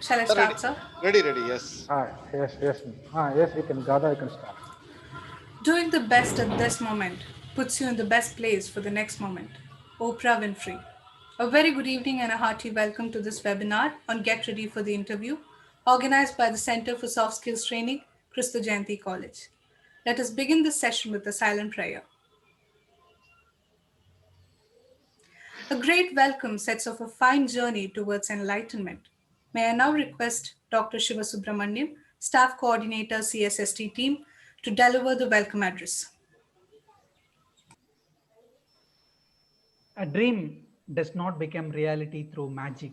Shall I Ready, start, sir? ready, yes. Yes, you can, Gada, you can start. Doing the best at this moment puts you in the best place for the next moment. Oprah Winfrey. A very good evening and a hearty welcome to this webinar on Get Ready for the Interview, organized by the Center for Soft Skills Training, Christo Jayanti College. Let us begin this session with a silent prayer. A great welcome sets off a fine journey towards enlightenment. May I now request Dr. Shiva Subramaniam, Staff Coordinator, CSST team, to deliver the welcome address. A dream does not become reality through magic.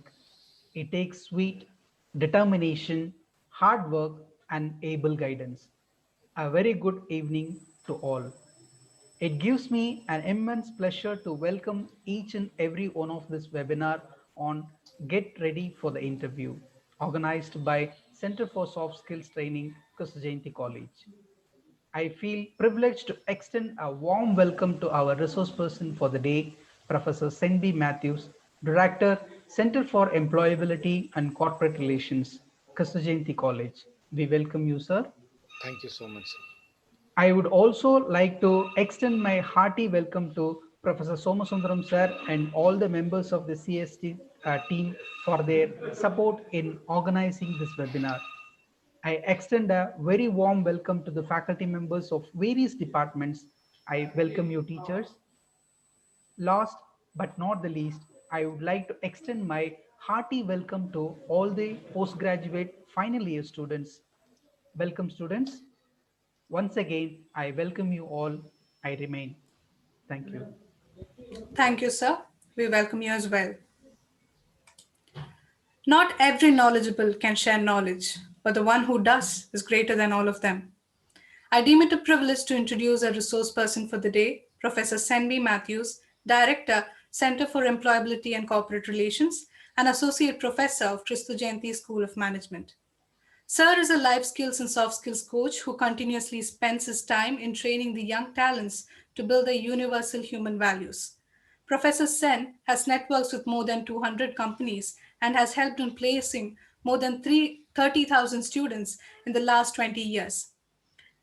It takes sweet determination, hard work, and able guidance. A very good evening to all. It gives me an immense pleasure to welcome each and every one of this webinar on Get Ready for the Interview, organized by Center for Soft Skills Training, Christo Jayanti College. I feel privileged to extend a warm welcome to our resource person for the day, Professor Senbi Matthews, Director, Center for Employability and Corporate Relations, Christo Jayanti College. We welcome you, sir. Thank you so much, sir. I would also like to extend my hearty welcome to Professor Somasundaram sir and all the members of the CST team for their support in organizing this webinar. I extend a very warm welcome to the faculty members of various departments. I welcome you, teachers. Last but not the least, I would like to extend my hearty welcome to all the postgraduate final year students. Welcome, students. Once again, I welcome you all. I remain. Thank you. Thank you, sir. We welcome you as well. Not every knowledgeable can share knowledge, but the one who does is greater than all of them. I deem it a privilege to introduce a resource person for the day, Professor Senbi Matthews, Director, Center for Employability and Corporate Relations, and Associate Professor of Christo Jayanti School of Management. Sir is a life skills and soft skills coach who continuously spends his time in training the young talents to build their universal human values. Professor Sen has networks with more than 200 companies and has helped in placing more than 30,000 students in the last 20 years.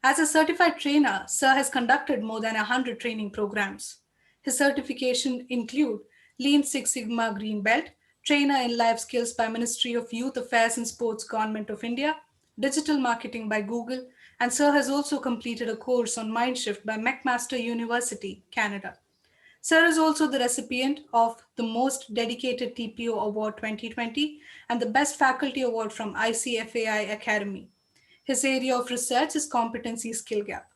As a certified trainer, Sir has conducted more than 100 training programs. His certifications include Lean Six Sigma Green Belt, Trainer in Life Skills by Ministry of Youth Affairs and Sports Government of India, Digital Marketing by Google, and Sir has also completed a course on Mindshift by McMaster University, Canada. Sir is also the recipient of the Most Dedicated TPO Award 2020 and the Best Faculty Award from ICFAI Academy. His area of research is competency skill gap.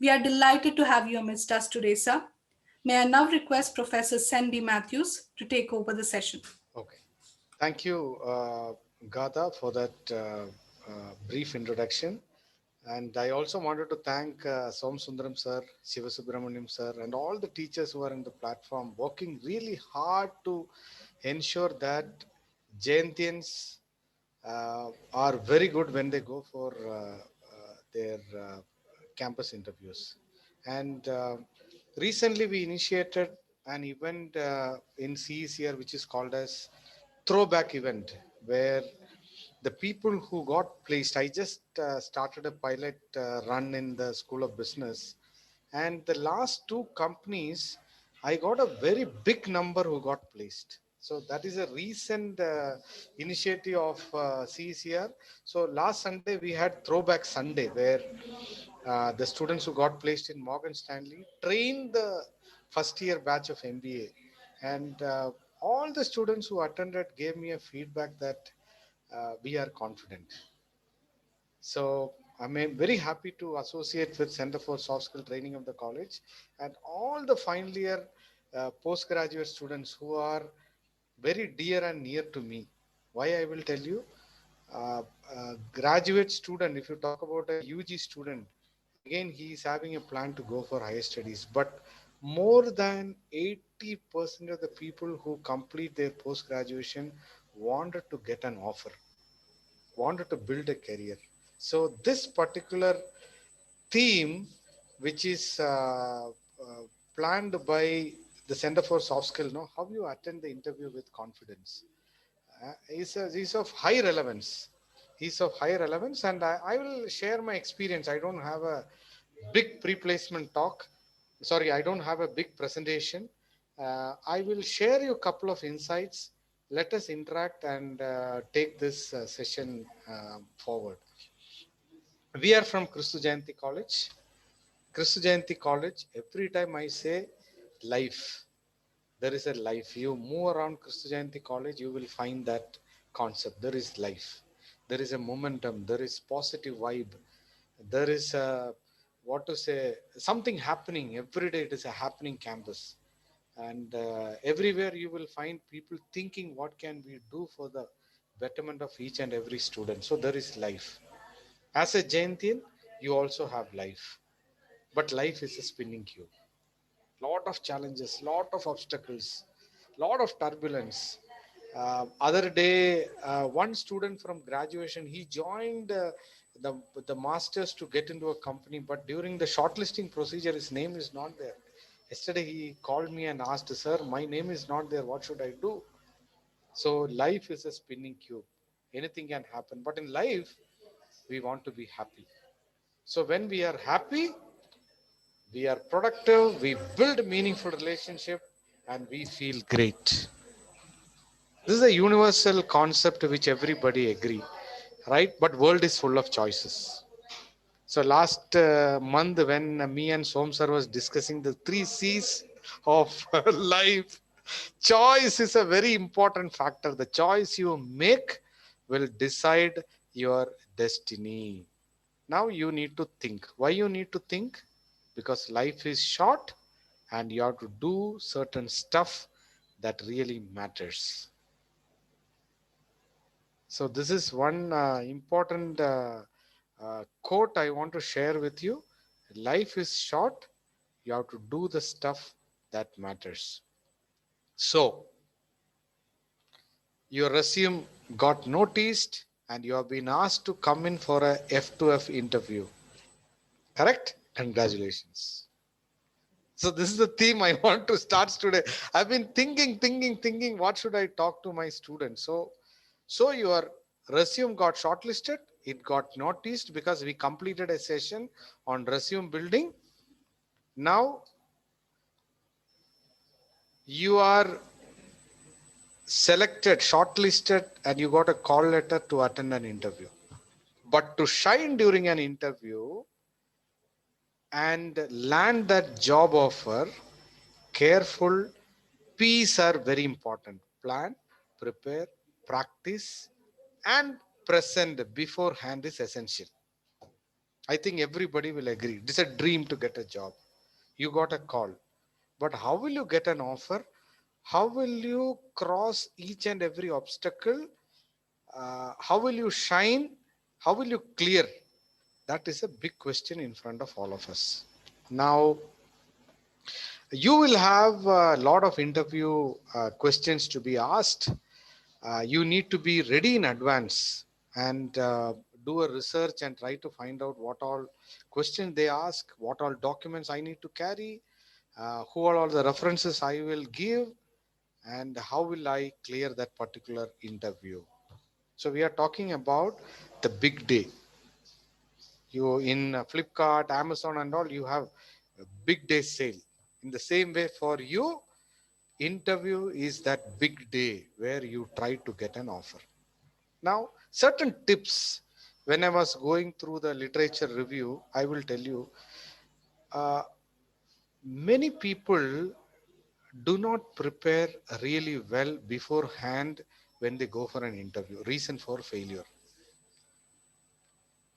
We are delighted to have you amidst us today, sir. May I now request Professor Senbi Matthews to take over the session. Okay. Thank you, Gada, for that brief introduction. And I also wanted to thank Som Sundaram sir, Shiva Subramaniam sir, and all the teachers who are in the platform working really hard to ensure that Jayantians are very good when they go for their campus interviews. And recently we initiated an event in CECR which is called as Throwback Event, where the people who got placed, I just started a pilot run in the School of Business, and the last two companies, I got a very big number who got placed. So that is a recent initiative of CECR. So last Sunday we had Throwback Sunday, where the students who got placed in Morgan Stanley trained the first year batch of MBA, and all the students who attended gave me a feedback that we are confident. So I'm very happy to associate with Center for Soft Skill Training of the college and all the final year postgraduate students who are very dear and near to me. Why I will tell you, graduate student, if you talk about a UG student, again he is having a plan to go for higher studies, but more than 80% of the people who complete their post graduation wanted to get an offer, wanted to build a career. So this particular theme, which is planned by the Center for Soft Skill, how you attend the interview with confidence. is of high relevance. He's of high relevance, and I will share my experience. I don't have a big pre-placement talk. Sorry, I don't have a big presentation. I will share you a couple of insights. Let us interact and take this session forward. We are from Kristu Jayanti College. Kristu Jayanti College, every time I say life, there is a life. You move around Kristu Jayanti College, you will find that concept. There is life. There is a momentum. There is positive vibe. There is a, what to say, something happening. Every day it is a happening campus. And everywhere you will find people thinking, what can we do for the betterment of each and every student? So there is life. As a Jayantian, you also have life. But life is a spinning cube. Lot of challenges, lot of obstacles, lot of turbulence. Other day, one student from graduation, he joined the masters to get into a company, but during the shortlisting procedure, his name is not there. Yesterday, he called me and asked, "Sir, my name is not there. What should I do?" So life is a spinning cube. Anything can happen, but in life, we want to be happy. So when we are happy, we are productive, we build meaningful relationship, and we feel great. This is a universal concept which everybody agree, right? But world is full of choices. So last month when me and Som sir was discussing the 3 C's of life, choice is a very important factor. The choice you make will decide your destiny. Now you need to think. Why you need to think? Because life is short and you have to do certain stuff that really matters. So this is one important quote I want to share with you. Life is short. You have to do the stuff that matters. So your resume got noticed and you have been asked to come in for a F2F interview. Correct? Congratulations. So this is the theme I want to start today. I've been thinking, what should I talk to my students? So your resume got shortlisted. It got noticed because we completed a session on resume building. Now you are selected, shortlisted, and you got a call letter to attend an interview. But to shine during an interview and land that job offer, careful P's are very important. Plan, prepare, practice, and present beforehand is essential. I think everybody will agree. It is a dream to get a job. You got a call. But how will you get an offer? How will you cross each and every obstacle? How will you shine? How will you clear? That is a big question in front of all of us. Now, you will have a lot of interview questions to be asked. You need to be ready in advance and do a research and try to find out what all questions they ask, what all documents I need to carry, who are all the references I will give, and how will I clear that particular interview. So we are talking about the big day. You in Flipkart, Amazon and all, you have a big day sale. In the same way for you, interview is that big day where you try to get an offer. Now, certain tips, when I was going through the literature review, I will tell you, uh, many people do not prepare really well beforehand when they go for an interview. Reason for failure.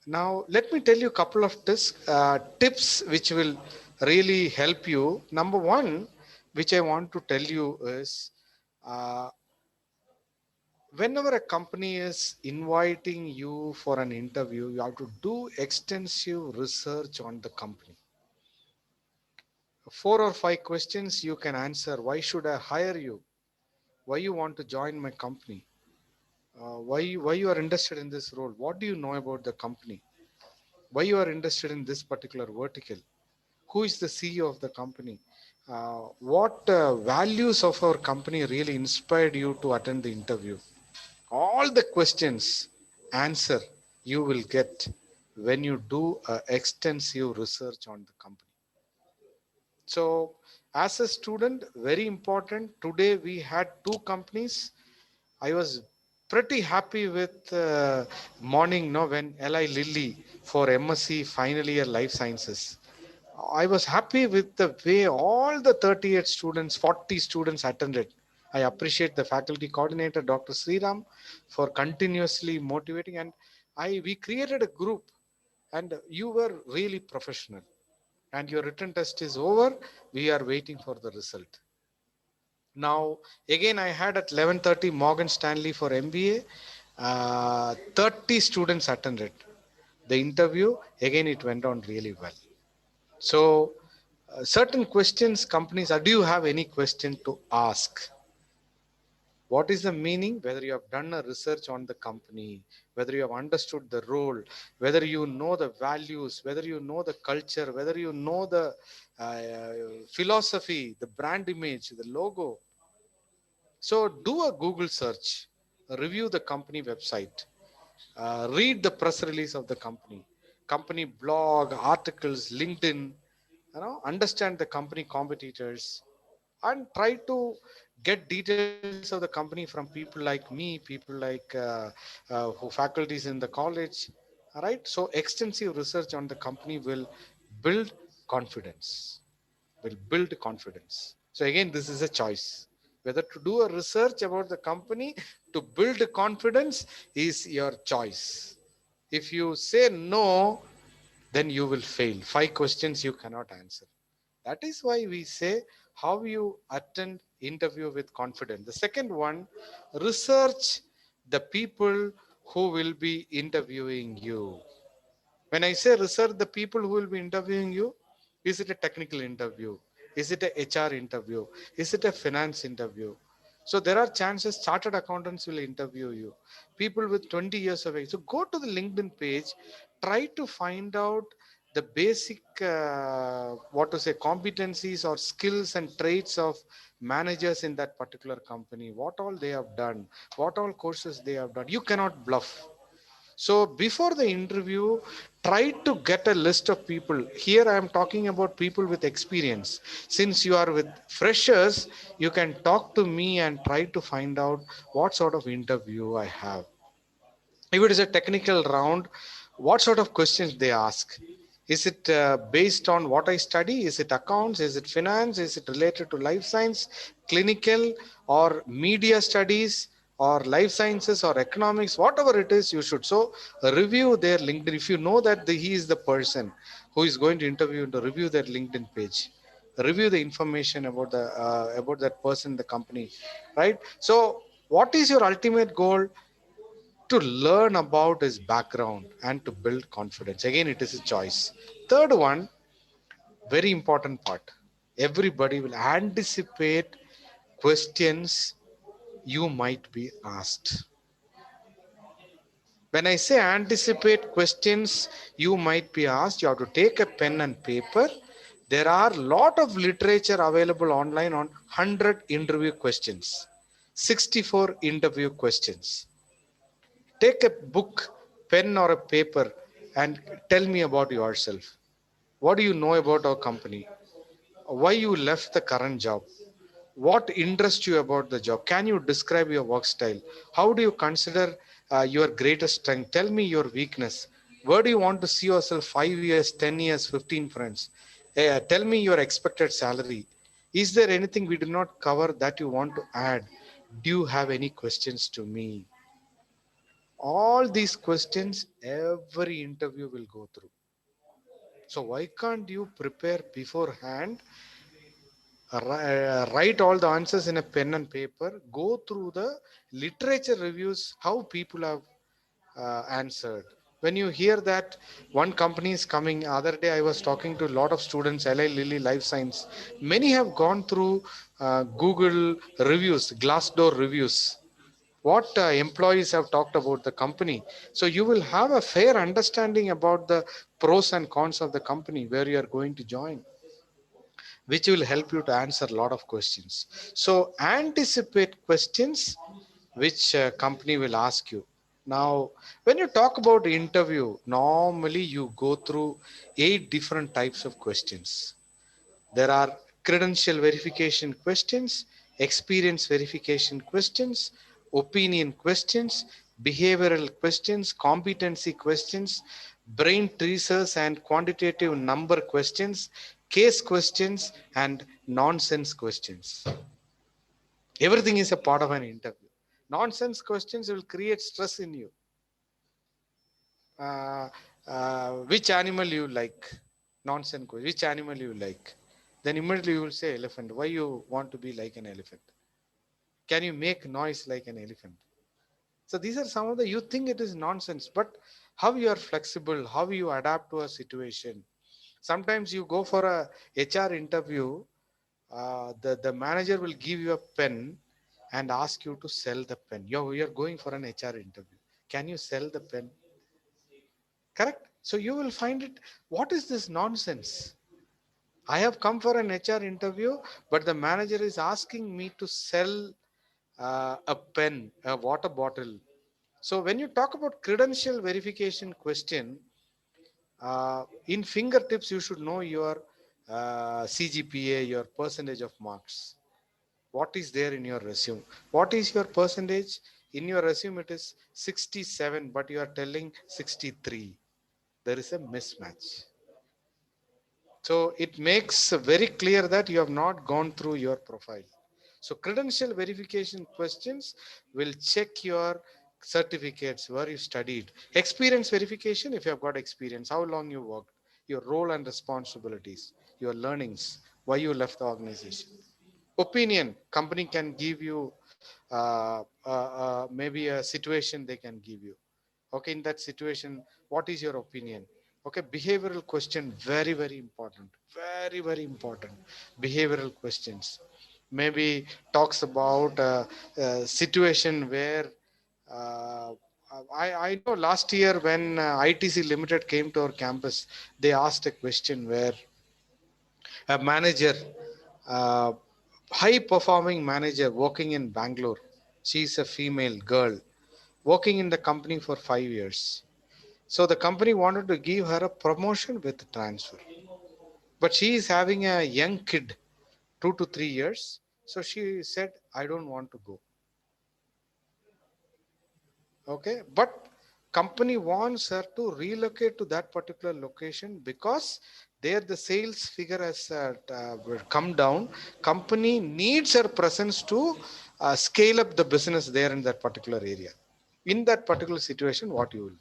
Now, let me tell you a couple of tips which will really help you. Number one, which I want to tell you is, uh, whenever a company is inviting you for an interview, you have to do extensive research on the company. 4 or 5 questions you can answer. Why should I hire you? Why you want to join my company? Why you are interested in this role? What do you know about the company? Why you are interested in this particular vertical? Who is the CEO of the company? What values of our company really inspired you to attend the interview? All the questions answer you will get when you do extensive research on the company. So as a student, very important. Today we had two companies. I was pretty happy with morning, no, when Eli Lilly for MSc final year life sciences. I was happy with the way all the 38 students, 40 students attended. I appreciate the faculty coordinator, Dr. Sriram, for continuously motivating. And we created a group, and you were really professional. And your written test is over. We are waiting for the result. Now, again, I had at 11:30 Morgan Stanley for MBA. 30 students attended the interview. Again, it went on really well. So, certain questions companies are, do you have any question to ask? What is the meaning? Whether you have done a research on the company, whether you have understood the role, whether you know the values, whether you know the culture, whether you know the philosophy, the brand image, the logo. So do a Google search, review the company website, read the press release of the company blog, articles, LinkedIn, understand the company competitors, and try to get details of the company from people like me, people like who faculties in the college. All right. So extensive research on the company will build confidence. Will build confidence. So again, this is a choice. Whether to do a research about the company to build confidence is your choice. If you say no, then you will fail. 5 questions you cannot answer. That is why we say how you attend interview with confidence. The second one, research the people who will be interviewing you. When I say research the people who will be interviewing you, is it a technical interview? Is it a HR interview? Is it a finance interview? So there are chances chartered accountants will interview you. People with 20 years of age. So go to the LinkedIn page, try to find out the basic, what to say, competencies or skills and traits of managers in that particular company. What all they have done, what all courses they have done. You cannot bluff. So before the interview, try to get a list of people. Here I am talking about people with experience. Since you are with freshers, you can talk to me and try to find out what sort of interview I have. If it is a technical round, what sort of questions they ask? Is it based on what I study? Is it accounts? Is it finance? Is it related to life science, clinical, or media studies, or life sciences, or economics? Whatever it is, you should. So review their LinkedIn. If you know that he is the person who is going to interview, to review their LinkedIn page, review the information about that person, the company, right? So what is your ultimate goal? To learn about his background and to build confidence. Again, it is a choice. Third one, very important part. Everybody will anticipate questions you might be asked. When I say anticipate questions you might be asked, you have to take a pen and paper. There are a lot of literature available online on 100 interview questions, 64 interview questions. Take a book, pen or a paper, and tell me about yourself. What do you know about our company? Why you left the current job? What interests you about the job? Can you describe your work style? How do you consider your greatest strength? Tell me your weakness. Where do you want to see yourself 5 years, 10 years, 15 friends? Tell me your expected salary. Is there anything we did not cover that you want to add? Do you have any questions to me? All these questions every interview will go through. So why can't you prepare beforehand, write all the answers in a pen and paper, go through the literature reviews, how people have answered. When you hear that one company is coming, other day I was talking to a lot of students, Eli Lilly Life Science, many have gone through Google reviews, Glassdoor reviews, what employees have talked about the company. So you will have a fair understanding about the pros and cons of the company where you are going to join, which will help you to answer a lot of questions. So anticipate questions which company will ask you. Now, when you talk about interview, normally you go through 8 different types of questions. There are credential verification questions, experience verification questions, opinion questions, behavioral questions, competency questions, brain teasers and quantitative number questions, case questions, and nonsense questions. Everything is a part of an interview. Nonsense questions will create stress in you. uh, which animal you like? Nonsense question. Which animal you like? Then immediately you will say elephant. Why you want to be like an elephant? Can you make noise like an elephant? So these are some of the, you think it is nonsense, but how you are flexible, how you adapt to a situation. Sometimes you go for a HR interview, the manager will give you a pen and ask you to sell the pen. You're going for an HR interview. Can you sell the pen? Correct? So you will find it, what is this nonsense? I have come for an HR interview, but the manager is asking me to sell a pen, a water bottle. So when you talk about credential verification question, in fingertips, you should know your CGPA, your percentage of marks. What is there in your resume? What is your percentage? In your resume, it is 67, but you are telling 63. There is a mismatch. So it makes very clear that you have not gone through your profile. So credential verification questions will check your certificates, where you studied. Experience verification, if you have got experience, how long you worked, your role and responsibilities, your learnings, why you left the organization. Opinion, company can give you maybe a situation they can give you. Okay, in that situation, what is your opinion? Okay, behavioral question, very, very important. Very, very important. Behavioral questions. Maybe talks about a situation where uh, I know last year when ITC Limited came to our campus, they asked a question where a manager, uh, high performing manager working in Bangalore, she's a female girl, working in the company for 5 years. So the company wanted to give her a promotion with transfer, but she is having a young kid, 2 to 3 years. So she said, I don't want to go. Okay, but company wants her to relocate to that particular location because there the sales figure has will come down. Company needs her presence to scale up the business there in that particular area. In that particular situation, what you will do?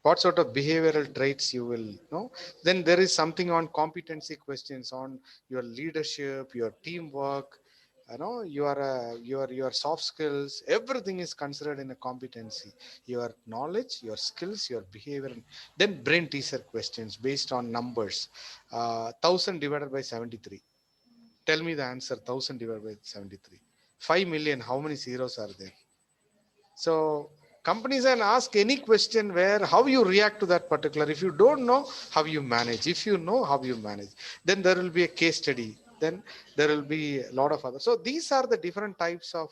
What sort of behavioral traits you will know? Then there is something on competency questions on your leadership, your teamwork, your soft skills. Everything is considered in a competency, your knowledge, your skills, your behavior. And then brain teaser questions based on numbers. 1000 divided by 73, tell me the answer. 1000 divided by 73, 5 million, how many zeros are there? So companies can ask any question where how you react to that particular. If you don't know, how you manage. If you know, how you manage. Then there will be a case study. Then there will be a lot of other. So these are the different types of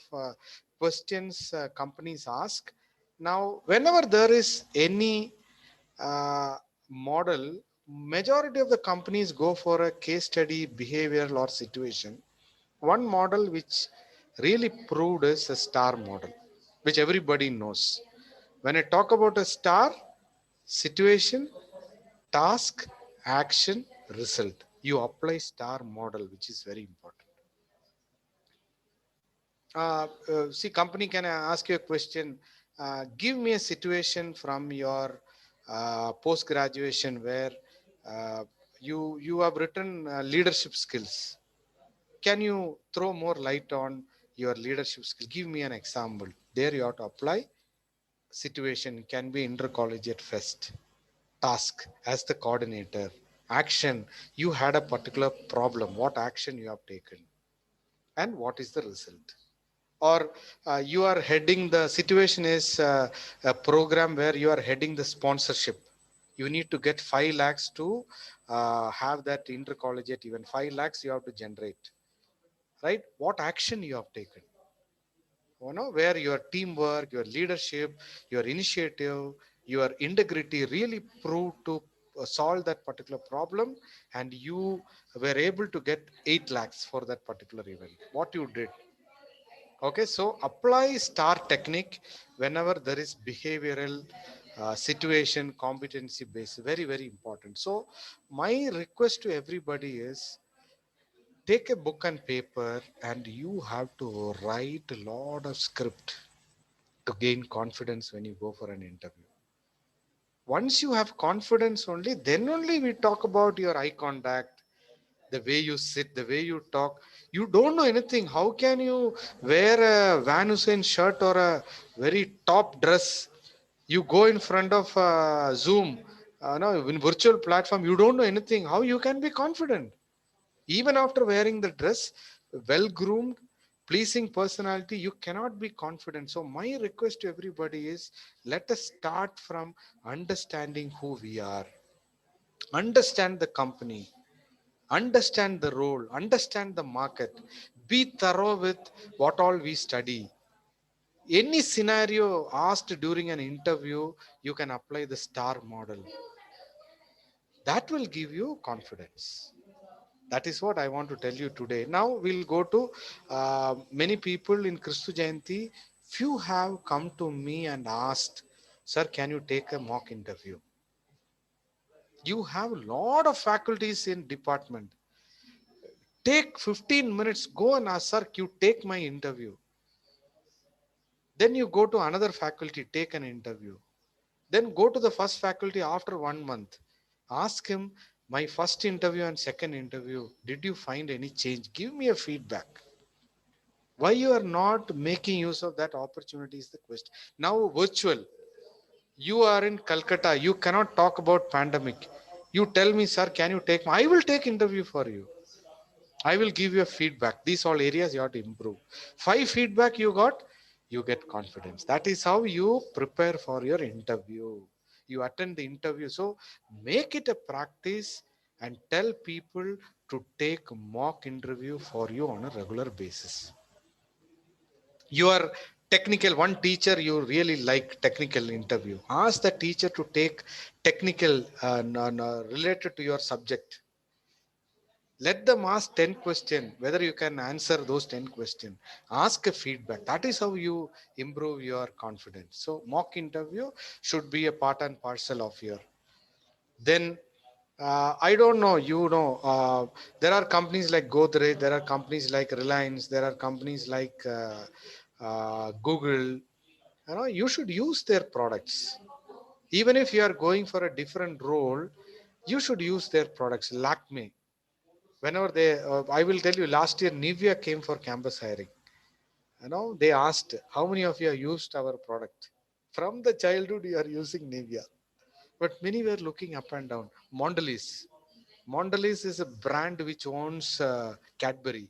questions companies ask. Now, whenever there is any uh, model, majority of the companies go for a case study, behavioral or situation. One model which really proved is a star model, which everybody knows. When I talk about a star, situation, task, action, result, you apply star model, which is very important. See, company can ask you a question. Give me a situation from your post graduation where uh, you have written leadership skills. Can you throw more light on your leadership skill? Give me an example. There you have to apply. Situation can be intercollegiate fest. Task as the coordinator. Action, you had a particular problem. What action you have taken? And what is the result? Or you are heading, the situation is a program where you are heading the sponsorship. You need to get 5 lakhs to have that intercollegiate event. 5 lakhs you have to generate, right? What action you have taken? where your teamwork, your leadership, your initiative, your integrity really proved to solve that particular problem, and you were able to get 8 lakhs for that particular event. What you did. Okay, so apply STAR technique whenever there is behavioral situation, competency based, very, very important. So, my request to everybody is take a book and paper and you have to write a lot of script to gain confidence when you go for an interview. Once you have confidence only, then only we talk about your eye contact, the way you sit, the way you talk. You don't know anything. How can you wear a Van Hussein shirt or a very top dress? You go in front of Zoom, no, in virtual platform, you don't know anything. How you can be confident? Even after wearing the dress, well groomed, pleasing personality, you cannot be confident. So, my request to everybody is let us start from understanding who we are, understand the company, understand the role, understand the market, be thorough with what all we study. Any scenario asked during an interview, you can apply the STAR model. That will give you confidence. That is what I want to tell you today. Now we'll go to many people in Kristu Jayanti. Few have come to me and asked, "Sir, can you take a mock interview?" You have a lot of faculties in department. Take 15 minutes, go and ask, "Sir, you take my interview." Then you go to another faculty, take an interview. Then go to the first faculty after 1 month. Ask him, "My first interview and second interview, did you find any change? Give me a feedback." Why you are not making use of that opportunity is the question. Now virtual, you are in Calcutta, you cannot talk about pandemic. You tell me, "Sir, can you take I will take interview for you. I will give you a feedback. These all areas you have to improve." 5 feedback you got, you get confidence. That is how you prepare for your interview. You attend the interview. So make it a practice and tell people to take mock interview for you on a regular basis. Your technical one teacher you really like technical interview. Ask the teacher to take technical related to your subject. Let them ask 10 questions, whether you can answer those 10 questions. Ask a feedback. That is how you improve your confidence. So mock interview should be a part and parcel of your. Then I don't know, there are companies like Godrej, there are companies like Reliance, there are companies like Google. You should use their products. Even if you are going for a different role, you should use their products. Lakme, whenever I will tell you, last year Nivea came for campus hiring. They asked, "How many of you have used our product?" From the childhood you are using Nivea, but many were looking up and down. Mondelez is a brand which owns Cadbury.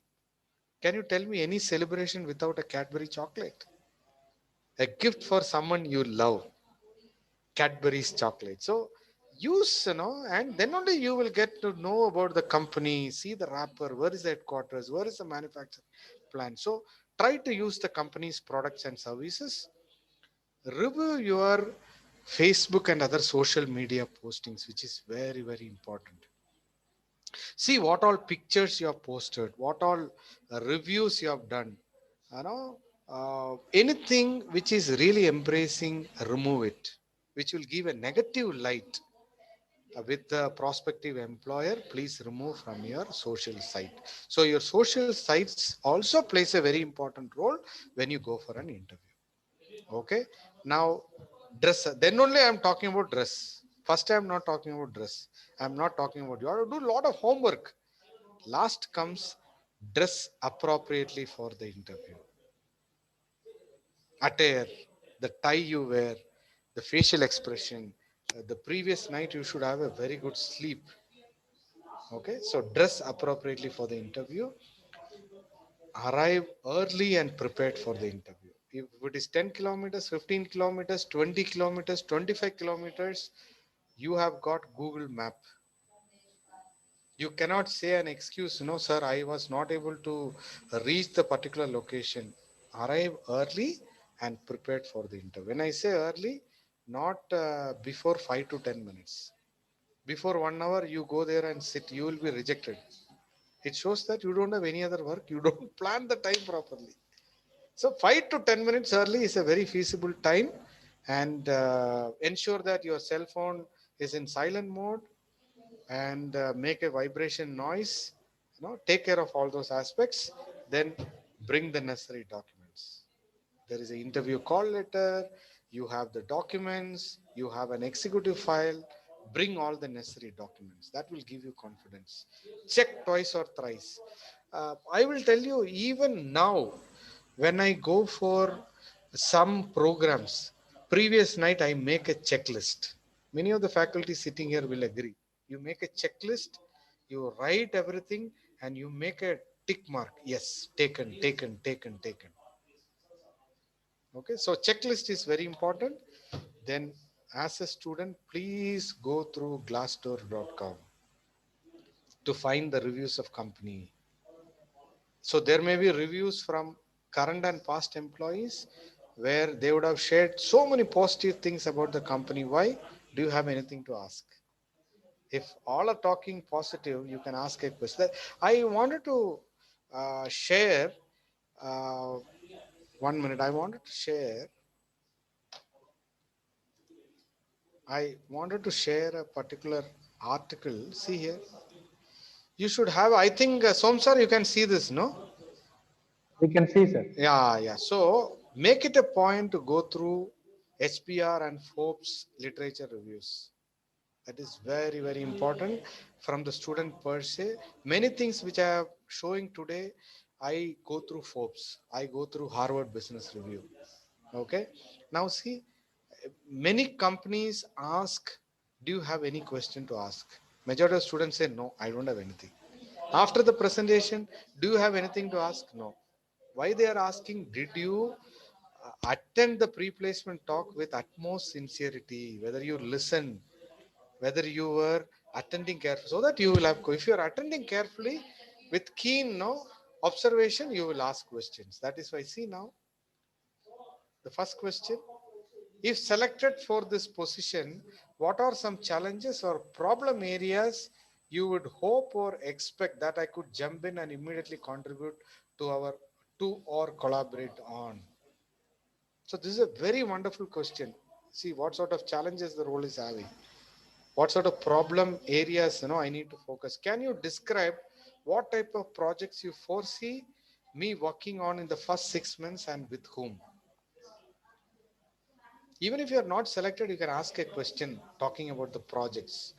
Can you tell me any celebration without a Cadbury chocolate? A gift for someone you love, Cadbury's chocolate. So use, and then only you will get to know about the company, see the wrapper, where is the headquarters, where is the manufacturing plant. So try to use the company's products and services. Review your Facebook and other social media postings, which is very, very important. See what all pictures you have posted, what all reviews you have done. Anything which is really embracing, remove it, which will give a negative light with the prospective employer. Please remove from your social site. So your social sites also plays a very important role when you go for an interview. Okay. Now dress. Then only I'm talking about dress. First, I'm not talking about dress. I'm not talking about you have to do a lot of homework. Last comes dress appropriately for the interview. Attire, the tie you wear, the facial expression. The previous night you should have a very good sleep. Okay, so dress appropriately for the interview. Arrive early and prepared for the interview. If it is 10 kilometers, 15 kilometers, 20 kilometers, 25 kilometers, you have got Google Map. You cannot say an excuse, "No, sir, I was not able to reach the particular location." arrive early and prepared for the interview. When I say early, not before 5 to 10 minutes. Before 1 hour, you go there and sit, you will be rejected. It shows that you don't have any other work, you don't plan the time properly. So 5 to 10 minutes early is a very feasible time, and ensure that your cell phone is in silent mode, and make a vibration noise. Take care of all those aspects. Then bring the necessary documents. There is an interview call letter, you have the documents, you have an executive file. Bring all the necessary documents. That will give you confidence. Check twice or thrice. I will tell you, even now, when I go for some programs, previous night I make a checklist. Many of the faculty sitting here will agree. You make a checklist, you write everything, and you make a tick mark. Yes, taken, taken, taken, taken. Okay, so checklist is very important. Then, as a student, please go through glassdoor.com to find the reviews of company. So there may be reviews from current and past employees where they would have shared so many positive things about the company. Why? Do you have anything to ask? If all are talking positive, you can ask a question. I wanted to share, uh, 1 minute. I wanted to share a particular article. See here. You should have, I think, Somsar, you can see this, no? We can see, sir. Yeah, yeah. So make it a point to go through HBR and Forbes literature reviews. That is very, very important from the student per se. Many things which I am showing today, I go through Forbes. I go through Harvard Business Review. Okay. Now see, many companies ask, do you have any question to ask? Majority of students say, no, I don't have anything. After the presentation, do you have anything to ask? No. Why they are asking? Did you attend the pre-placement talk with utmost sincerity? Whether you listen, whether you were attending carefully, so that you will have. If you are attending carefully with keen observation, you will ask questions. That is why. See now, the first question: if selected for this position, what are some challenges or problem areas you would hope or expect that I could jump in and immediately contribute to or collaborate on? So this is a very wonderful question. See what sort of challenges the role is having. What sort of problem areas I need to focus. Can you describe what type of projects you foresee me working on in the first 6 months and with whom? Even if you are not selected, you can ask a question talking about the projects.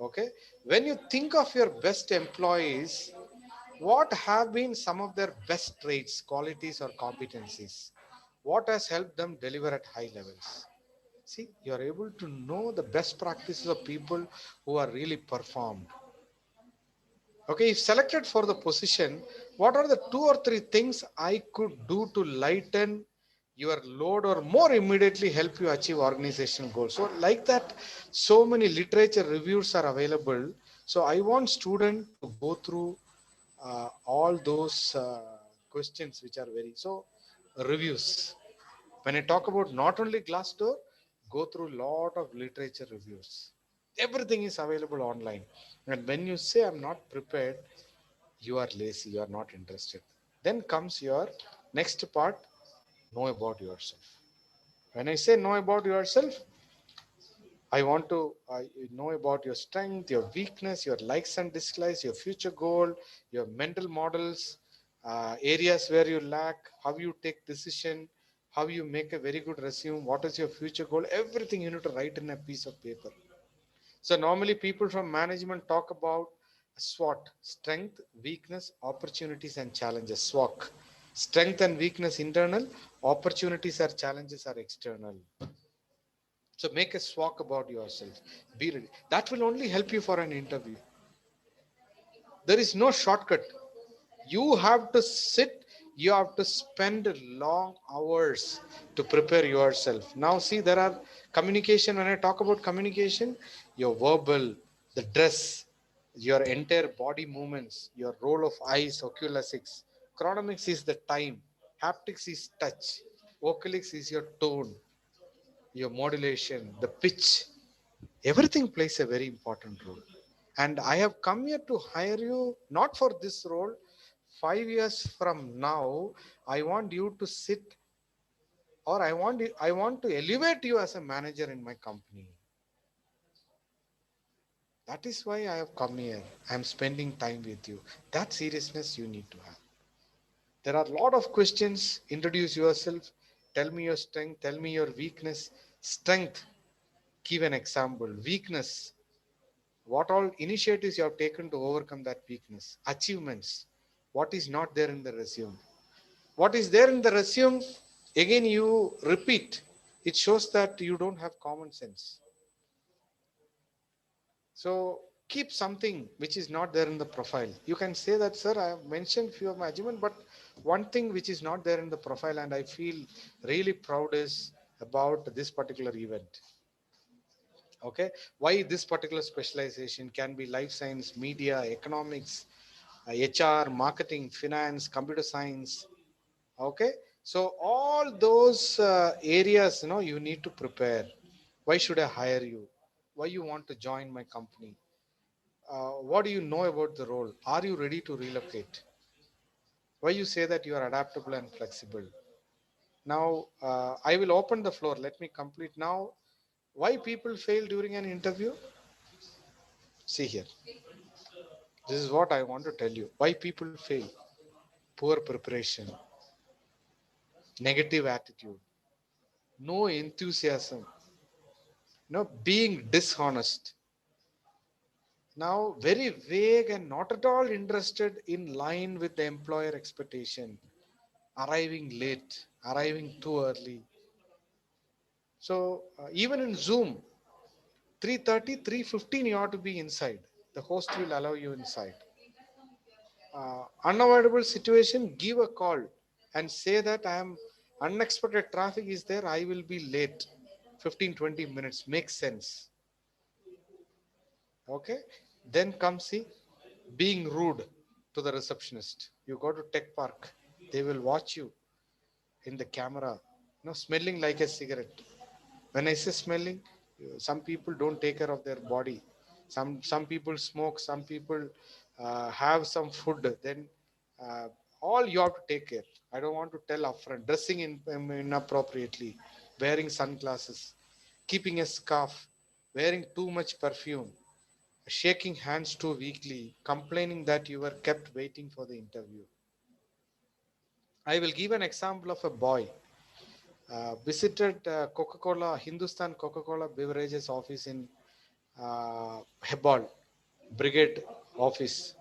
Okay. When you think of your best employees, what have been some of their best traits, qualities, or competencies? What has helped them deliver at high levels? See, you are able to know the best practices of people who are really performed. Okay, if selected for the position, what are the 2 or 3 things I could do to lighten your load or more immediately help you achieve organizational goals? So like that, so many literature reviews are available. So I want students to go through all those questions which are very, so reviews. When I talk about not only Glassdoor, go through a lot of literature reviews. Everything is available online. And when you say I'm not prepared, you are lazy, you are not interested. Then comes your next part, know about yourself. When I say know about yourself, I want to know about your strength, your weakness, your likes and dislikes, your future goal, your mental models, areas where you lack, how you take decision, how you make a very good resume, what is your future goal, everything you need to write in a piece of paper. So normally people from management talk about SWOT, strength, weakness, opportunities and challenges. SWOT, strength and weakness internal, opportunities or challenges are external. So make a SWOT about yourself. Be ready. That will only help you for an interview. There is no shortcut. You have to sit, you have to spend long hours to prepare yourself. Now see, there are communication. When I talk about communication, your verbal, the dress, your entire body movements, your role of eyes, oculesics. Chronomics is the time. Haptics is touch. Vocalics is your tone, your modulation, the pitch. Everything plays a very important role. And I have come here to hire you not for this role. 5 years from now, I want you to sit, or I want to elevate you as a manager in my company. That is why I have come here. I am spending time with you. That seriousness you need to have. There are a lot of questions. Introduce yourself. Tell me your strength. Tell me your weakness. Strength. Give an example. Weakness. What all initiatives you have taken to overcome that weakness. Achievements. What is not there in the resume. What is there in the resume, again you repeat. It shows that you don't have common sense. So keep something which is not there in the profile. You can say that, sir, I have mentioned few of my achievements, but one thing which is not there in the profile and I feel really proud is about this particular event. Okay, why this particular specialization can be life science, media, economics, HR, marketing, finance, computer science. Okay, so all those areas, you need to prepare. Why should I hire you? Why you want to join my company? What do you know about the role? Are you ready to relocate? Why you say that you are adaptable and flexible? Now I will open the floor. Let me complete now. Why people fail during an interview? See here, this is what I want to tell you. Why people fail: poor preparation, negative attitude, no enthusiasm, being dishonest. Now, very vague and not at all interested in line with the employer expectation, arriving late, arriving too early. So, even in Zoom, 3:30, 3:15, you ought to be inside. The host will allow you inside. Unavoidable situation, give a call and say that I am unexpected traffic is there, I will be late 15, 20 minutes. Makes sense. Okay. Then come see being rude to the receptionist. You go to Tech Park, they will watch you in the camera, smelling like a cigarette. When I say smelling, some people don't take care of their body. Some people smoke. Some people have some food. Then uh, all you have to take care. I don't want to tell upfront. Dressing inappropriately, wearing sunglasses, keeping a scarf, wearing too much perfume, shaking hands too weakly, complaining that you were kept waiting for the interview. I will give an example of a boy visited Coca-Cola, Hindustan Coca-Cola beverages office in Hebal, Brigade office.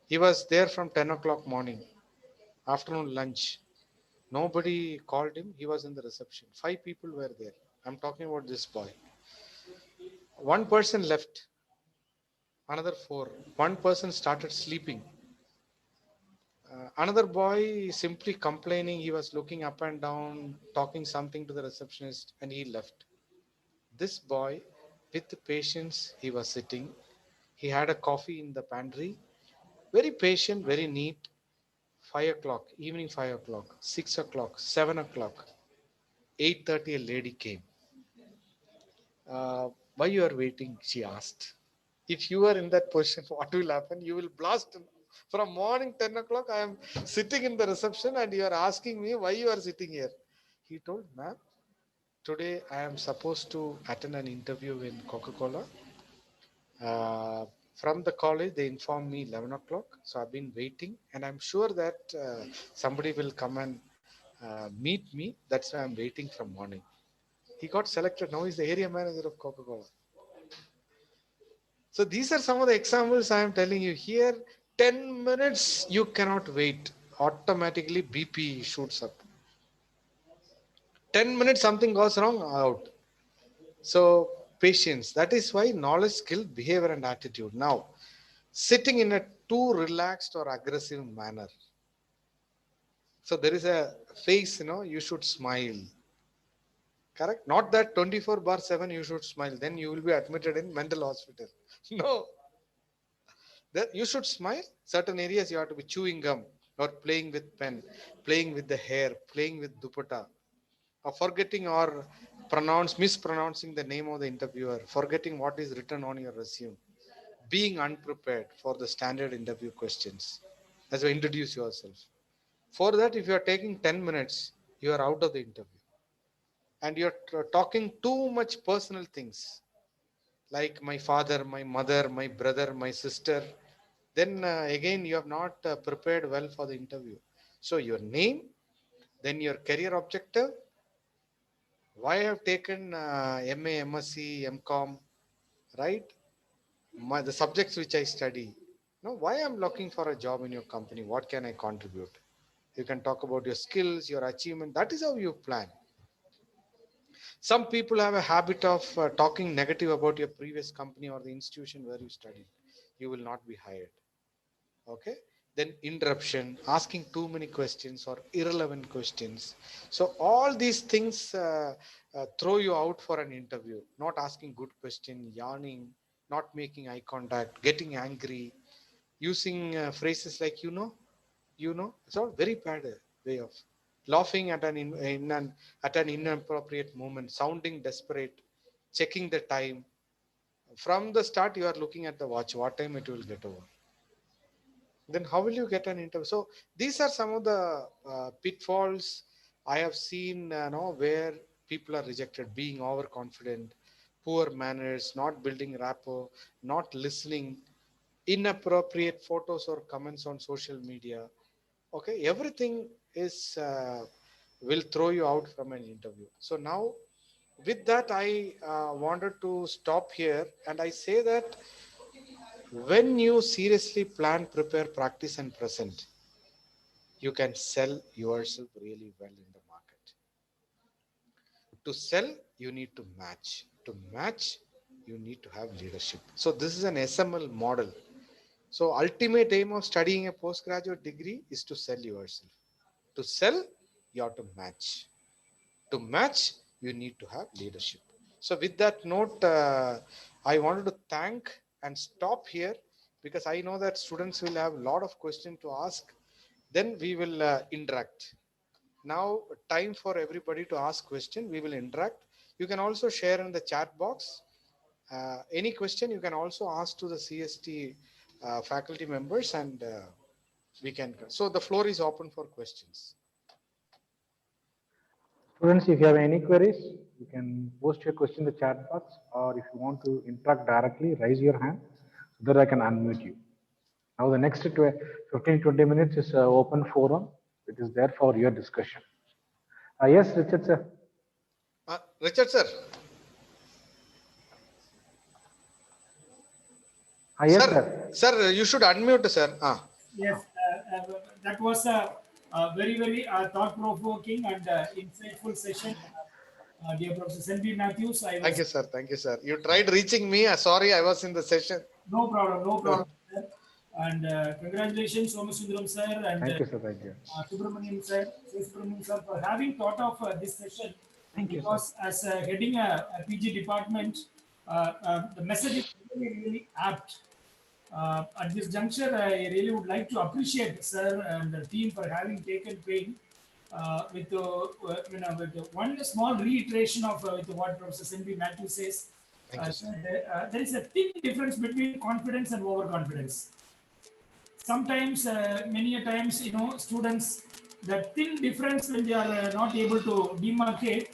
He was there from 10 o'clock morning, afternoon lunch. Nobody called him. He was in the reception. 5 people were there. I'm talking about this boy. One person left, another 4. One person started sleeping. Another boy simply complaining. He was looking up and down, talking something to the receptionist, and he left. This boy, with patience, he was sitting. He had a coffee in the pantry. Very patient, very neat. 5 o'clock, evening 5 o'clock, 6 o'clock, 7 o'clock, 8:30. A lady came. Why you are waiting? She asked. If you are in that position, what will happen? You will blast from morning 10 o'clock. I am sitting in the reception, and you are asking me why you are sitting here. He told, ma'am, today I am supposed to attend an interview in Coca-Cola. From the college, they informed me 11 o'clock. So I've been waiting, and I'm sure that somebody will come and meet me. That's why I'm waiting from morning. He got selected. Now he's the area manager of Coca-Cola. So these are some of the examples I am telling you here. 10 minutes you cannot wait. Automatically BP shoots up. 10 minutes something goes wrong, out. So patience. That is why knowledge, skill, behavior, and attitude. Now, sitting in a too relaxed or aggressive manner. So there is a face, you should smile. Correct? Not that 24/7 you should smile. Then you will be admitted in mental hospital. No. That you should smile. Certain areas you have to be chewing gum. or playing with pen, playing with the hair, playing with dupatta, or forgetting or mispronouncing the name of the interviewer, forgetting what is written on your resume, being unprepared for the standard interview questions. As you introduce yourself. For that, if you are taking 10 minutes, you are out of the interview. And you're talking too much personal things like my father, my mother, my brother, my sister. Then again, you have not prepared well for the interview. So your name, then your career objective, why I have taken MA, MSc, MCom, right? The subjects which I study. No, why I'm looking for a job in your company? What can I contribute? You can talk about your skills, your achievement. That is how you plan. Some people have a habit of talking negative about your previous company or the institution where you studied. You will not be hired. Okay. Then interruption, asking too many questions or irrelevant questions. So all these things throw you out for an interview. Not asking good question, yarning, not making eye contact, getting angry, using phrases like it's all very bad way of laughing at an inappropriate moment, sounding desperate, checking the time. From the start, you are looking at the watch, what time it will get over. Then how will you get an interview? So these are some of the pitfalls I have seen, where people are rejected, being overconfident, poor manners, not building rapport, not listening, inappropriate photos or comments on social media. Okay, everything is will throw you out from an interview. So now with that, I wanted to stop here, and I say that when you seriously plan, prepare, practice, and present, you can sell yourself really well in the market. To sell, you need to match. To match, you need to have leadership. So this is an SML model. So ultimate aim of studying a postgraduate degree is to sell yourself. To sell, you have to match. To match, you need to have leadership. So with that note, I wanted to thank and stop here, because I know that students will have a lot of questions to ask. Then we will interact. Now time for everybody to ask question. We will interact. You can also share in the chat box. Any question you can also ask to the CST faculty members, and we can. So the floor is open for questions. Students, if you have any queries, you can post your question in the chat box, or if you want to interact directly, raise your hand so that I can unmute you. Now the next 15-20 minutes is open forum. It is there for your discussion. Yes, Richard sir. Richard sir. Yes, sir. Sir, you should unmute, sir. Yes, that was a very thought-provoking and insightful session. Dear Professor Senby Matthews, Thank you, sir. Thank you, sir. You tried reaching me. Sorry, I was in the session. No problem, sir. And congratulations, Somasundaram sir, and thank you, sir. Thank you. Subramaniam sir, for having thought of this session. Thank you, because as heading a PG department, the message is really apt. At this juncture, I really would like to appreciate sir and the team for having taken pain with one small reiteration of with what Professor Senby Matthews says. There is a thin difference between confidence and overconfidence. Sometimes, many a times, students, that thin difference when they are not able to demarcate,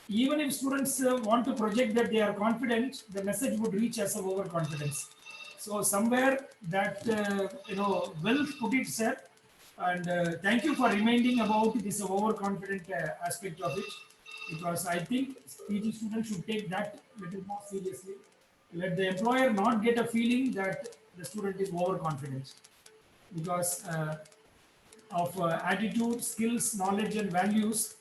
even if students want to project that they are confident, the message would reach as a overconfidence. So somewhere that, well put it, sir. And thank you for reminding about this overconfident aspect of it, because I think PG students should take that a little more seriously. Let the employer not get a feeling that the student is overconfident, because of attitude, skills, knowledge, and values.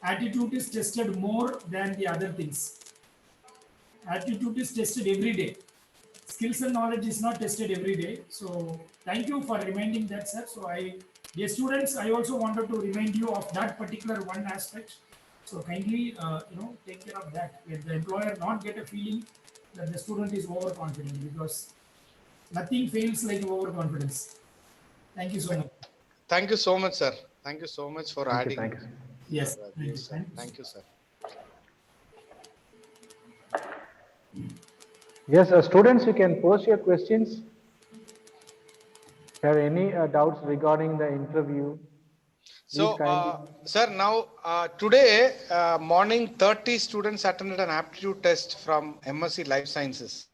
Attitude is tested more than the other things. Attitude is tested every day. Skills and knowledge is not tested every day. So thank you for reminding that, sir. So dear students, I also wanted to remind you of that particular one aspect. So kindly, take care of that. Let the employer not get a feeling that the student is overconfident, because nothing fails like overconfidence. Thank you so much. Thank you so much, sir. Thank you so much for Thank you. adding Thank you. your Yes. Thank you. views, sir. Thank you. Thank you, sir. Yes, students, you can post your questions. If you have any doubts regarding the interview, please So, kindly. sir, now today morning, 30 students attended an aptitude test from MSc Life Sciences.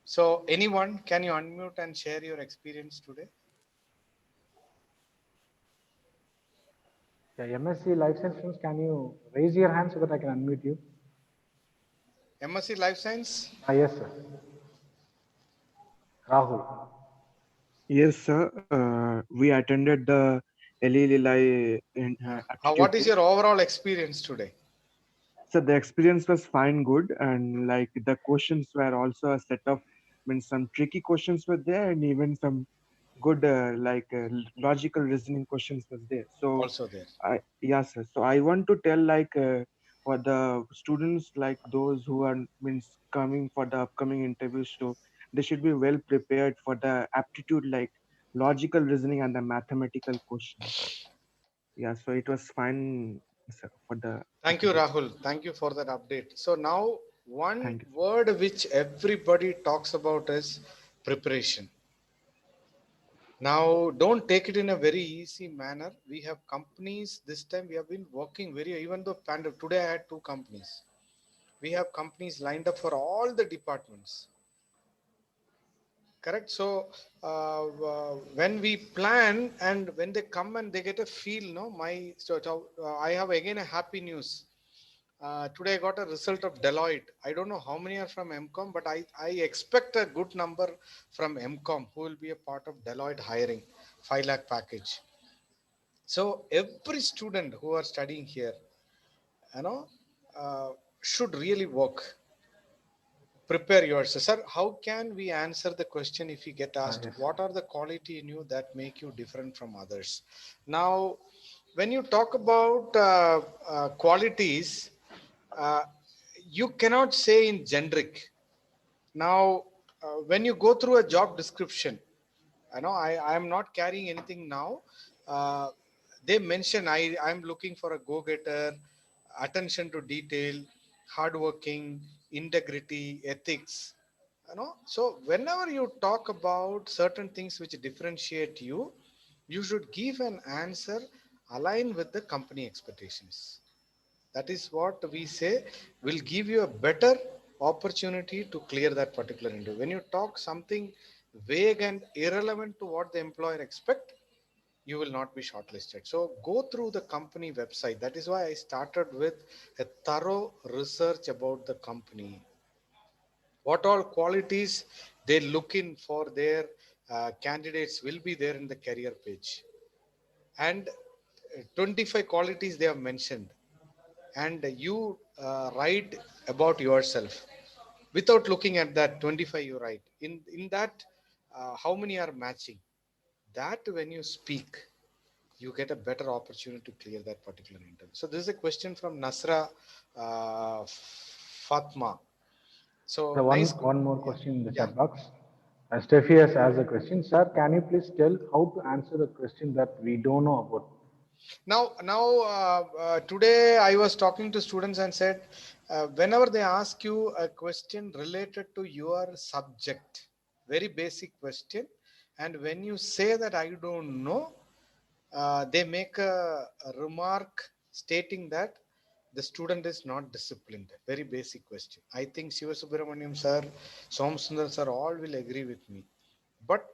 So, anyone, can you unmute and share your experience today? Yeah, MSc Life Science students, can you raise your hand so that I can unmute you? MSc Life Science? Yes, sir. Rahul. Yes, sir. We attended the Eli Lilly in What aptitude is your test. overall experience today? So the experience was fine, good, and like the questions were also a set of, means some tricky questions were there, and even some good logical reasoning questions was there. So Also there. yeah, sir. So I want to tell for the students like those who are means coming for the upcoming interviews, so they should be well prepared for the aptitude like logical reasoning and the mathematical questions. Yeah, so it was fine, sir, for the Thank you, aptitude. Rahul. Thank you for that update. So now one Thank you. word which everybody talks about is preparation. Now, don't take it in a very easy manner. We have companies this time. We have been working very, even though pandemic, today I had two companies. We have companies lined up for all the departments. Correct. So when we plan and when they come and they get a feel, no, I have again a happy news. Today I got a result of Deloitte. I don't know how many are from MCOM, but I expect a good number from MCOM who will be a part of Deloitte hiring 5 lakh package. So every student who are studying here, you know, uh, should really work. Prepare yourself. Sir, how can we answer the question if we get asked, Yes. what are the quality in you that make you different from others? Now, when you talk about qualities, uh, you cannot say in generic. Now, when you go through a job description, I am not carrying anything now. Uh, they mention I'm looking for a go-getter, attention to detail, hardworking, integrity, ethics. So whenever you talk about certain things which differentiate you, you should give an answer aligned with the company expectations. That is what we say will give you a better opportunity to clear that particular interview. When you talk something vague and irrelevant to what the employer expect, you will not be shortlisted. So go through the company website. That is why I started with a thorough research about the company. What all qualities they look in for their candidates will be there in the career page. And 25 qualities they have mentioned, and you write about yourself without looking at that 25 you write in that how many are matching that. When you speak, you get a better opportunity to clear that particular interview. So this is a question from Nasra Fatma. So The nice. one more Yeah, question in the yeah. chat box. Steffi has asked a question. Sir, can you please tell how to answer the question that we don't know about? Now, today I was talking to students and said, whenever they ask you a question related to your subject, very basic question, and when you say that I don't know, they make a remark stating that the student is not disciplined. Very basic question. I think Shiva Subramaniam sir, Somsundar sir, all will agree with me. But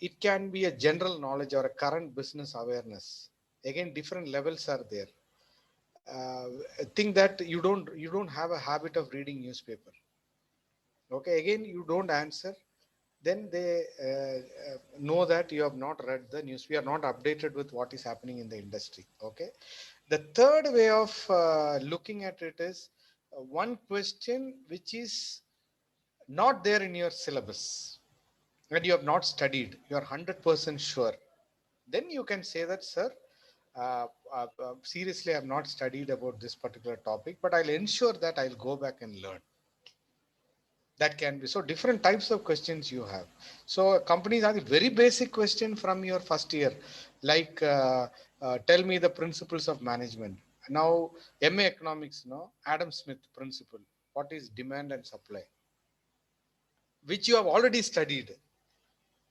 it can be a general knowledge or a current business awareness. Again, different levels are there. Think that you don't have a habit of reading newspaper. Okay, again you don't answer, then they know that you have not read the news. We are not updated with what is happening in the industry. Okay, the third way of looking at it is one question which is not there in your syllabus and you have not studied, you are 100% sure, then you can say that, sir, seriously, I've not studied about this particular topic, but I'll ensure that I'll go back and learn. That can be. So different types of questions you have. So companies are the very basic question from your first year, like tell me the principles of management. Now, MA economics, no, Adam Smith principle. What is demand and supply? Which you have already studied,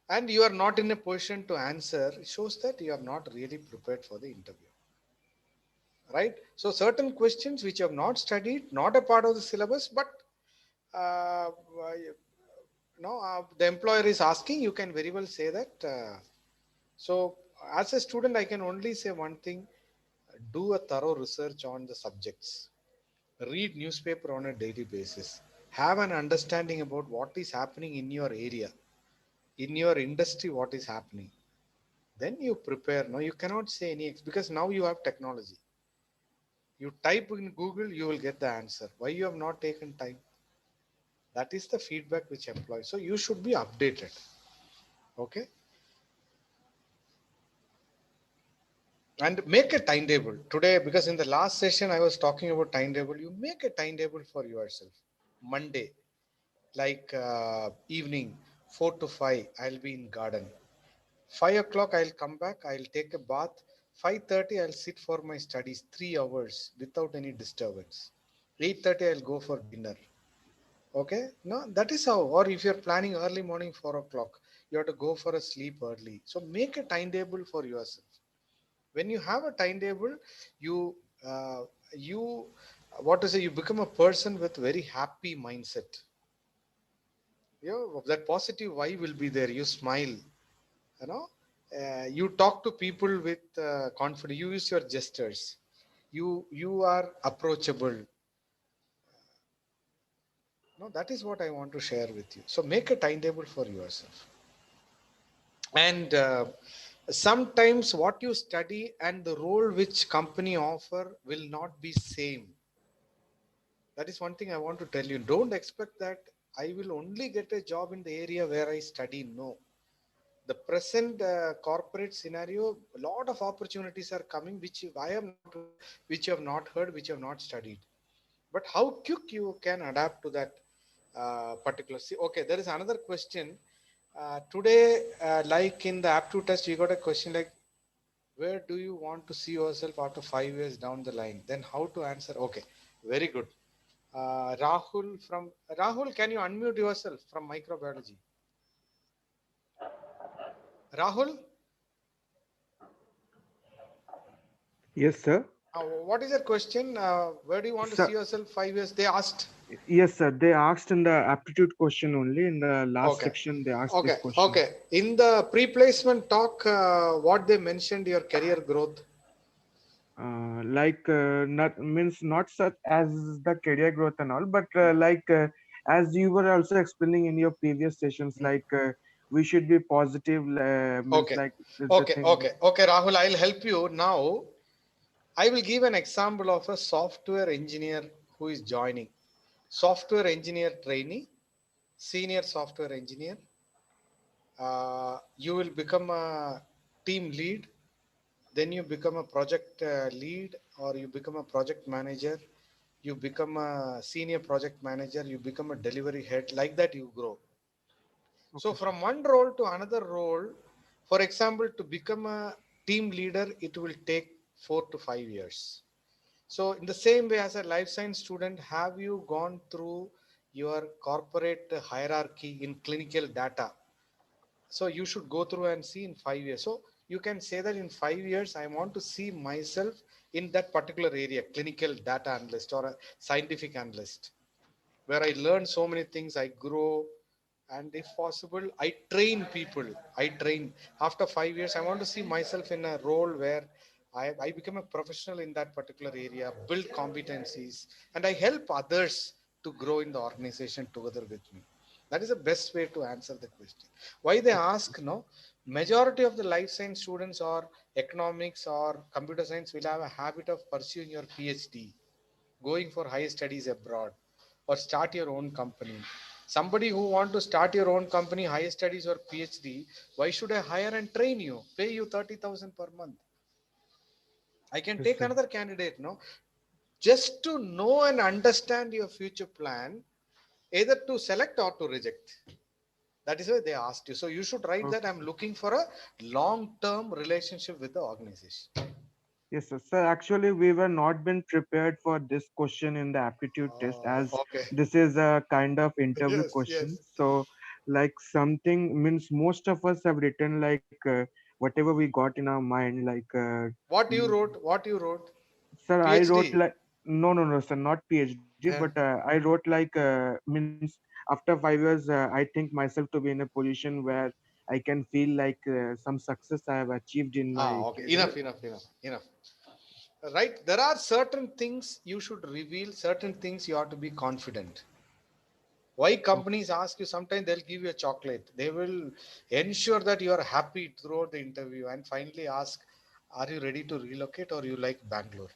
and you are not in a position to answer, shows that you are not really prepared for the interview, right? So certain questions which you have not studied, not a part of the syllabus, but uh, the employer is asking, you can very well say that. So as a student, I can only say one thing: do a thorough research on the subjects, read newspaper on a daily basis, have an understanding about what is happening in your area, in your industry, what is happening. Then you prepare. No, you cannot say any because now you have technology. You type in Google, you will get the answer. Why you have not taken time? That is the feedback which employees. So you should be updated. Okay. And make a timetable today, because in the last session I was talking about timetable. You make a timetable for yourself. Monday, like evening 4 to 5, I'll be in garden. 5 o'clock I'll come back, I'll take a bath. 5:30 I'll sit for my studies 3 hours without any disturbance. 8:30 I'll go for dinner. Okay, no, that is how. Or if you're planning early morning 4 o'clock, you have to go for a sleep early. So make a timetable for yourself. When you have a timetable, you uh, you what to say, you become a person with very happy mindset. You know, that positive vibe will be there. You smile, you know, you talk to people with confidence. You use your gestures. You are approachable. No, that is what I want to share with you. So make a timetable for yourself. And sometimes what you study and the role which company offer will not be same. That is one thing I want to tell you. Don't expect that I will only get a job in the area where I study. No. The present corporate scenario, a lot of opportunities are coming, which I have not heard, which you have not heard, which you have not studied. But how quick you can adapt to that particular. See, okay, there is another question. Today, like in the aptitude test, you got a question like, where do you want to see yourself after 5 years down the line? Then how to answer? Okay, very good. Rahul, can you unmute yourself from microbiology? Rahul, Yes, sir. what is your question? Where do you want to see Sir, yourself 5 years? They asked. yes, sir. They asked in the aptitude question only. In the last Okay. section, they asked this Okay. question. Okay. In the pre-placement talk, what they mentioned your career growth. Not means not such as the career growth and all, but as you were also explaining in your previous sessions, we should be positive. Means Okay. like the Okay. thing. Okay. Okay, Rahul, I'll help you now. I will give an example of a software engineer who is joining. Software engineer trainee, senior software engineer. You will become a team lead, then you become a project lead, or you become a project manager, you become a senior project manager, you become a delivery head. Like that you grow. So Okay, sir. from one role to another role, for example, to become a team leader, it will take 4 to 5 years. So in the same way, as a life science student, have you gone through your corporate hierarchy in clinical data? So you should go through and see in 5 years. So you can say that in 5 years, I want to see myself in that particular area, clinical data analyst or a scientific analyst, where I learn so many things, I grow, and if possible, I train people. I train. After 5 years, I want to see myself in a role where I become a professional in that particular area, build competencies, and I help others to grow in the organization together with me. That is the best way to answer the question. Why they ask, no? Majority of the life science students or economics or computer science will have a habit of pursuing your PhD, going for higher studies abroad, or start your own company. Somebody who want to start your own company, higher studies or PhD, why should I hire and train you, pay you 30,000 per month? I can Yes, take sir. another candidate, no? Just to know and understand your future plan, either to select or to reject. That is why they asked you. So you should write that Okay. I'm looking for a long-term relationship with the organization. Yes, sir. Sir, actually, we were not been prepared for this question in the aptitude test, as Okay. this is a kind of interview Yes, question. yes. So, like something means most of us have written like whatever we got in our mind. Like, What you mm, wrote? What you wrote? sir, I wrote PhD. like no, sir, not PhD, but Yeah. I wrote like means after 5 years, I think myself to be in a position where I can feel like some success I have achieved in my Okay. career. Enough. Right. There are certain things you should reveal, certain things you have to be confident. Why Okay. companies ask you, sometimes they'll give you a chocolate. They will ensure that you are happy throughout the interview and finally ask, are you ready to relocate or you like Bangalore?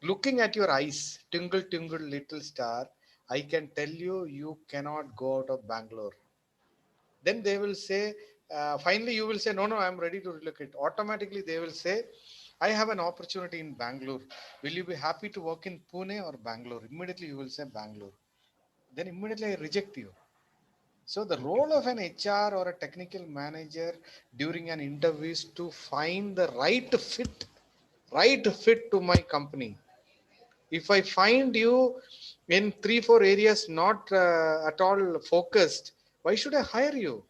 Looking at your eyes, tingle, tingle, little star, I can tell you, you cannot go out of Bangalore. Then they will say, finally, you will say, no, I'm ready to relocate. Automatically, they will say, I have an opportunity in Bangalore. Will you be happy to work in Pune or Bangalore? Immediately, you will say Bangalore. Then immediately, I reject you. So, the Okay. role of an HR or a technical manager during an interview is to find the right fit to my company. If I find you in 3 4 areas not at all focused, why should I hire you?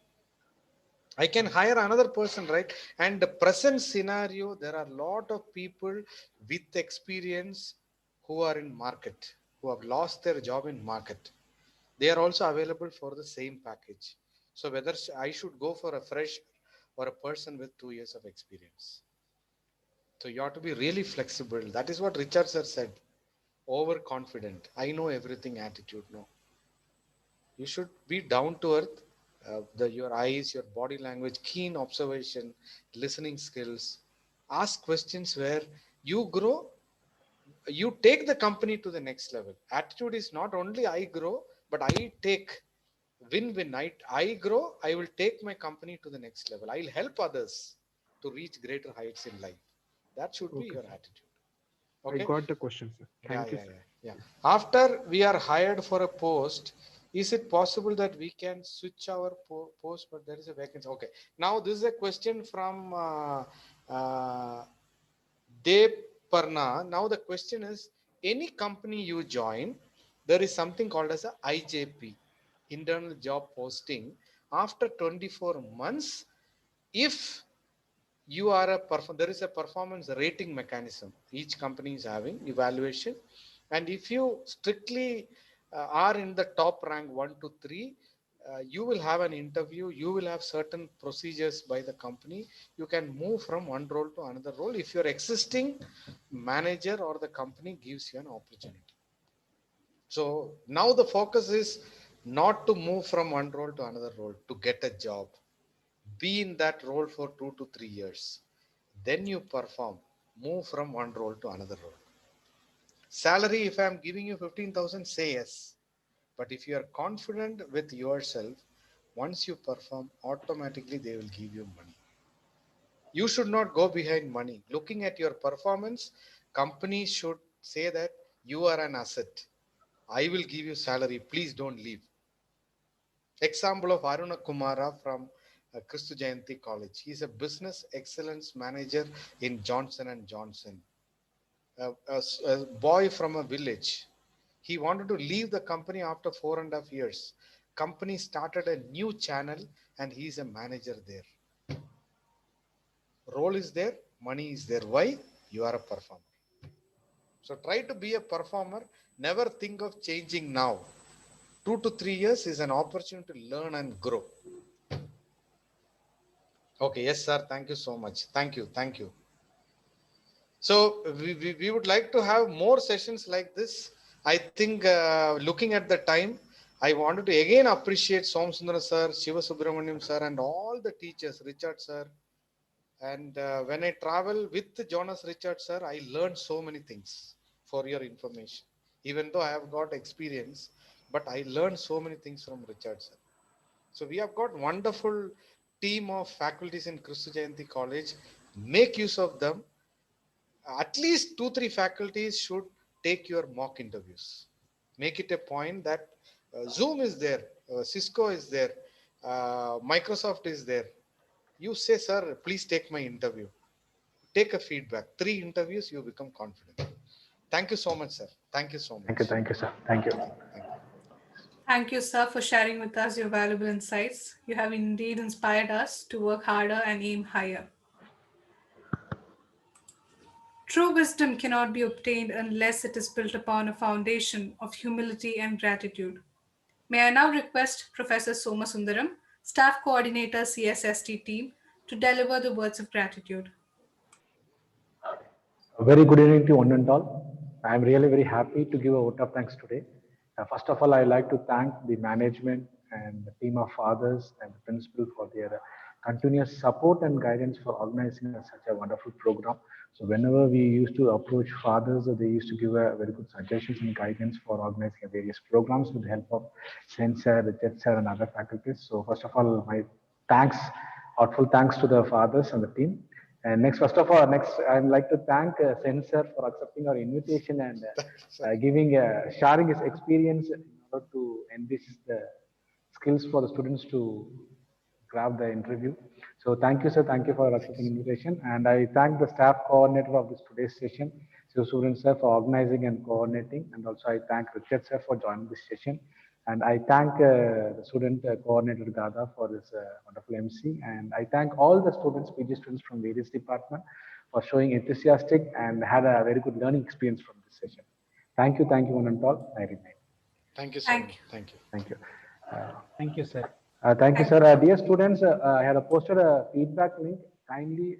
I can hire another person, right? And the present scenario, there are a lot of people with experience who are in market, who have lost their job in market. They are also available for the same package. So whether I should go for a fresh or a person with 2 years of experience. So you have to be really flexible. That is what Richard sir said. Overconfident. I know everything attitude. No, you should be down to earth. Your eyes, your body language, keen observation, listening skills. Ask questions where you grow, you take the company to the next level. Attitude is not only I grow, but I take win-win. I grow, I will take my company to the next level. I'll help others to reach greater heights in life. That should be Okay, your sir. attitude. I Okay. got the question, sir. Yeah, Thank you, yeah, sir. yeah, yeah. After we are hired for a post, is it possible that we can switch our post, but there is a vacancy? Okay. Now this is a question from uh, Dev Parna. Now the question is, any company you join, there is something called as a IJP, internal job posting. After 24 months, if you are there is a performance rating mechanism each company is having evaluation, and if you strictly are in the top rank 1 to 3, you will have an interview, you will have certain procedures by the company, you can move from one role to another role if your existing manager or the company gives you an opportunity. So now the focus is not to move from one role to another role to get a job. Be in that role for 2 to 3 years. Then you perform, move from one role to another role. Salary, if I'm giving you 15,000, say yes. But if you are confident with yourself, once you perform, automatically they will give you money. You should not go behind money. Looking at your performance, companies should say that you are an asset. I will give you salary. Please don't leave. Example of Aruna Kumara from Christu Jayanti College. He is a business excellence manager in Johnson and Johnson. A boy from a village. He wanted to leave the company after 4.5 years. Company started a new channel and he is a manager there. Role is there, money is there. Why? You are a performer. So try to be a performer. Never think of changing now. 2 to 3 years is an opportunity to learn and grow. Okay, yes, sir. Thank you so much. Thank you. So we would like to have more sessions like this. I think looking at the time, I wanted to again appreciate Som Sundara sir, Shiva Subramaniam sir, and all the teachers, Richard sir. And when I travel with Jonas Richard sir, I learned so many things for your information. Even though I have got experience, but I learned so many things from Richard sir. So we have got wonderful team of faculties in Christu Jayanti College. Make use of them. At least 2 3 faculties should take your mock interviews. Make it a point that Zoom is there, Cisco is there, Microsoft is there. You say, sir, please take my interview. Take a feedback. 3 interviews, you become confident. Thank you so much, sir. Thank you so much. Thank you, sir. Thank you. Thank you. Thank you, sir, for sharing with us your valuable insights. You have indeed inspired us to work harder and aim higher. True wisdom cannot be obtained unless it is built upon a foundation of humility and gratitude. May I now request Professor Somasundaram, Staff Coordinator, CSST team, to deliver the words of gratitude. A very good evening to one and all. I am really very happy to give a vote of thanks today. First of all, I like to thank the management and the team of fathers and the principal for their continuous support and guidance for organizing such a wonderful program. So whenever we used to approach fathers, they used to give a very good suggestions and guidance for organizing various programs with the help of Sensor, Richard sir, and other faculties. So first of all, my thanks, heartful thanks to the fathers and the team. And next, first of all, I'd like to thank Sensor for accepting our invitation and sharing his experience in order to enrich the skills for the students to grab the interview. So thank you, sir. Thank you for accepting the invitation. And I thank the staff coordinator of this today's session, Surin sir, for organizing and coordinating. And also I thank Richard sir for joining this session. And I thank the student coordinator Gada for this wonderful MC. And I thank all the students, PG students from various departments for showing enthusiastic and had a very good learning experience from this session. Thank you, one and all. I remain. Thank you so much. Thank you. Thank you. Thank you, sir. Thank you, sir. Dear students, I had posted a feedback link. Kindly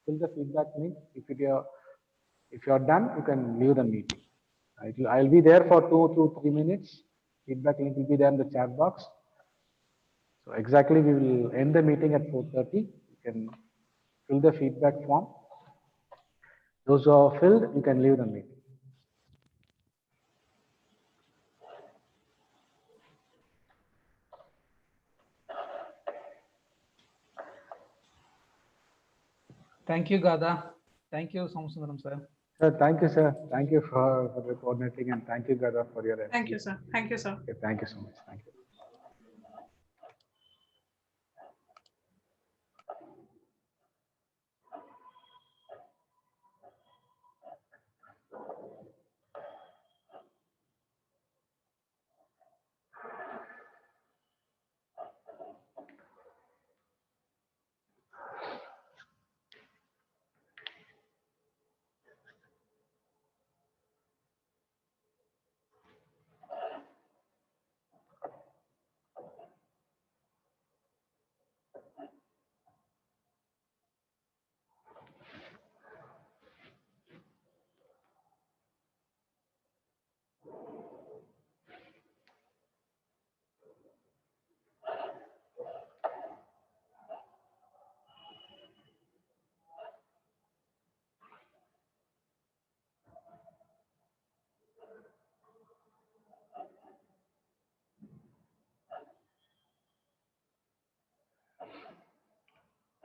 fill the feedback link. If you are done, you can leave the meeting. I'll be there for 2 to 3 minutes. Feedback link will be there in the chat box. So exactly, we will end the meeting at 4:30. You can fill the feedback form. Those who are filled, you can leave the meeting. Thank you, Gada. Thank you, Somasundaram, sir. Sir, thank you, sir. Thank you for the coordinating, and thank you, Gada, for your help. Thank you, sir. Thank you, sir. Okay, thank you so much. Thank you.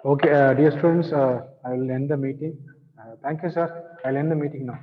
Okay, dear students, I will end the meeting. Thank you, sir. I'll end the meeting now.